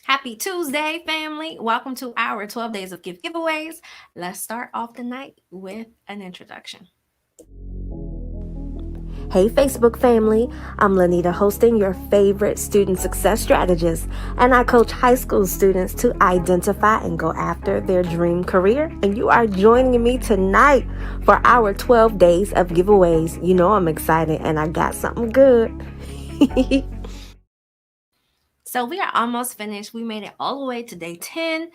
Happy Tuesday, family. Welcome to our 12 Days of Gift Giveaways. Let's start off the night with an introduction. Hey, Facebook family. I'm Lanita, hosting your favorite student success strategist, and I coach high school students to identify and go after their dream career. And you are joining me tonight for our 12 days of giveaways. You know I'm excited, and I got something good. So we are almost finished. We made it all the way to day 10.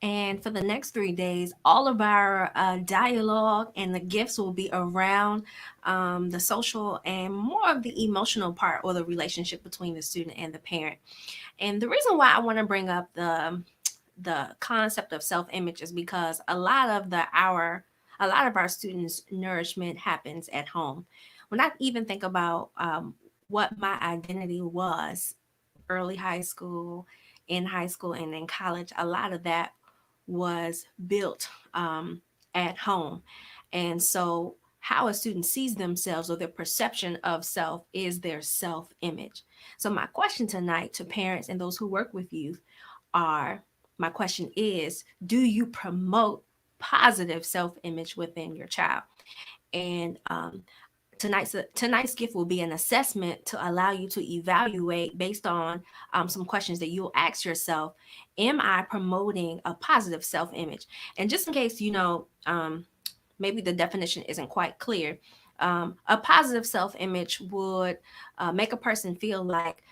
And for the next 3 days, all of our dialogue and the gifts will be around the social and more of the emotional part or the relationship between the student and the parent. And the reason why I want to bring up the concept of self-image is because a lot of our students' nourishment happens at home. When I even think about what my identity was early high school, in high school, and in college, a lot of that was built at home. And so, how a student sees themselves or their perception of self is their self image. So, my question tonight to parents and those who work with youth are my question is, do you promote positive self image within your child? And tonight's gift will be an assessment to allow you to evaluate based on some questions that you'll ask yourself. Am I promoting a positive self-image? And just in case maybe the definition isn't quite clear, a positive self-image would make a person feel like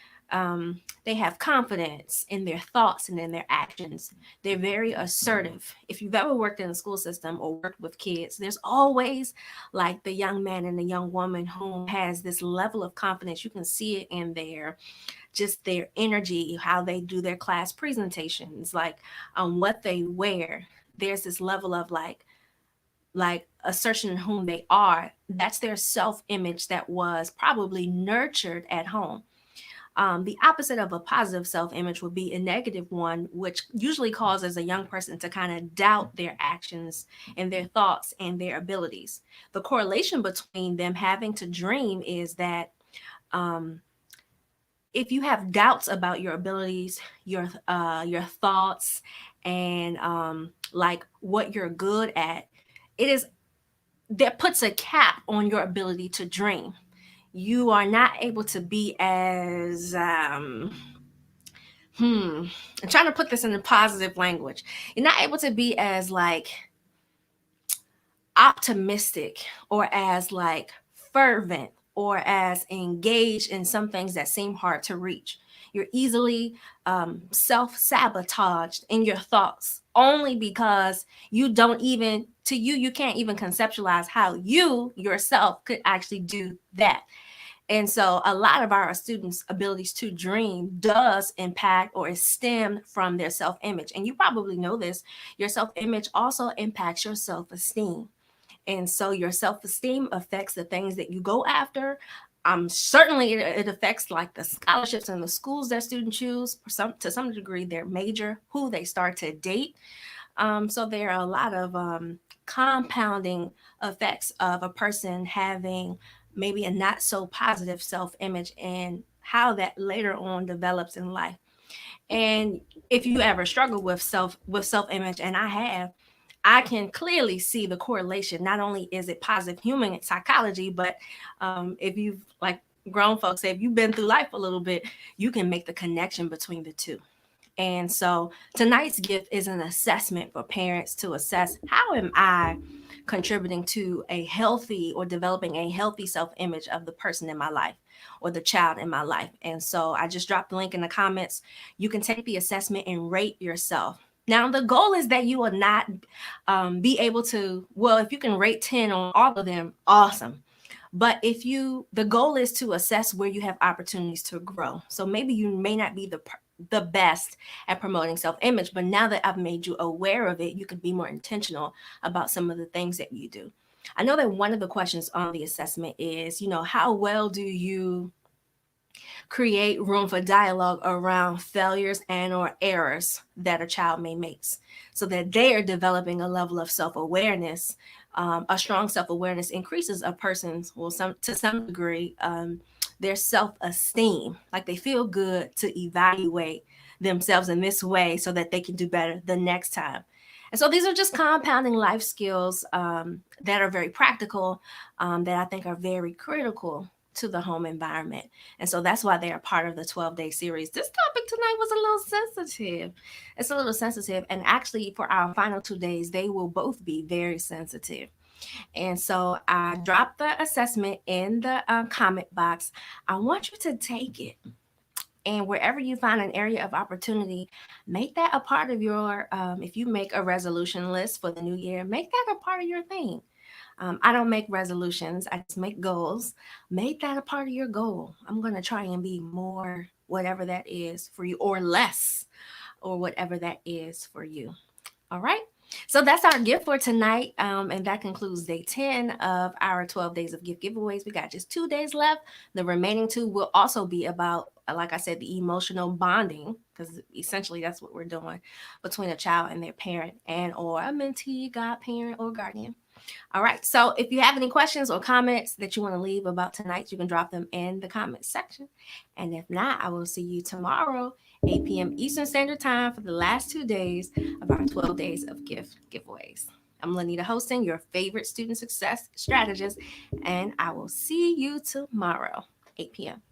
they have confidence in their thoughts and in their actions. They're very assertive. If you've ever worked in a school system or worked with kids, there's always like the young man and the young woman who has this level of confidence. You can see it in their energy, how they do their class presentations, like what they wear. There's this level of like assertion in whom they are. That's their self-image that was probably nurtured at home. The opposite of a positive self image would be a negative one, which usually causes a young person to kind of doubt their actions and their thoughts and their abilities. The correlation between them having to dream is that um, if you have doubts about your abilities, your thoughts, and like what you're good at, it is that puts a cap on your ability to dream. You are not able to be as I'm trying to put this in a positive language. You're not able to be as like optimistic or as like fervent or as engaged in some things that seem hard to reach. You're easily self-sabotaged in your thoughts only because you don't even to you you can't even conceptualize how you yourself could actually do that. And so a lot of our students' abilities to dream does impact or is stemmed from their self-image. And you probably know this, your self-image also impacts your self-esteem. And so your self-esteem affects the things that you go after. Certainly it affects like the scholarships and the schools that students choose, to some degree their major, who they start to date. So there are a lot of compounding effects of a person having maybe a not so positive self image and how that later on develops in life. And if you ever struggle with self image, and I have, I can clearly see the correlation. Not only is it positive human psychology, but if you've like grown folks say, if you've been through life a little bit, you can make the connection between the two. And so tonight's gift is an assessment for parents to assess how am I contributing to a healthy or developing a healthy self-image of the person in my life or the child in my life. And so I just dropped the link in the comments. You can take the assessment and rate yourself. Now, the goal is that you will not be able to, well, if you can rate 10 on all of them, awesome. But the goal is to assess where you have opportunities to grow. So maybe you may not be the best at promoting self-image, but now that I've made you aware of it, you can be more intentional about some of the things that you do. I know that one of the questions on the assessment is, how well do you create room for dialogue around failures and or errors that a child may make so that they are developing a level of self-awareness. A strong self-awareness increases a person's, well, to some degree, their self-esteem. Like they feel good to evaluate themselves in this way so that they can do better the next time. And so these are just compounding life skills that are very practical, that I think are very critical to the home environment. And so that's why they are part of the 12-day series. This topic tonight was a little sensitive. It's a little sensitive. And actually, for our final 2 days, they will both be very sensitive. And so I dropped the assessment in the comment box. I want you to take it. And wherever you find an area of opportunity, make that a part of your, if you make a resolution list for the new year, make that a part of your thing. I don't make resolutions, I just make goals. Make that a part of your goal. I'm going to try and be more, whatever that is for you, or less, or whatever that is for you. All right. So that's our gift for tonight. And that concludes day 10 of our 12 days of gift giveaways. We got just 2 days left. The remaining 2 will also be about, like I said, the emotional bonding, because essentially that's what we're doing between a child and their parent and or a mentee, godparent, or guardian. All right. So if you have any questions or comments that you want to leave about tonight, you can drop them in the comments section. And if not, I will see you tomorrow, 8 p.m. Eastern Standard Time, for the last 2 days of our 12 days of gift giveaways. I'm Lanita Hosting, your favorite student success strategist, and I will see you tomorrow, 8 p.m.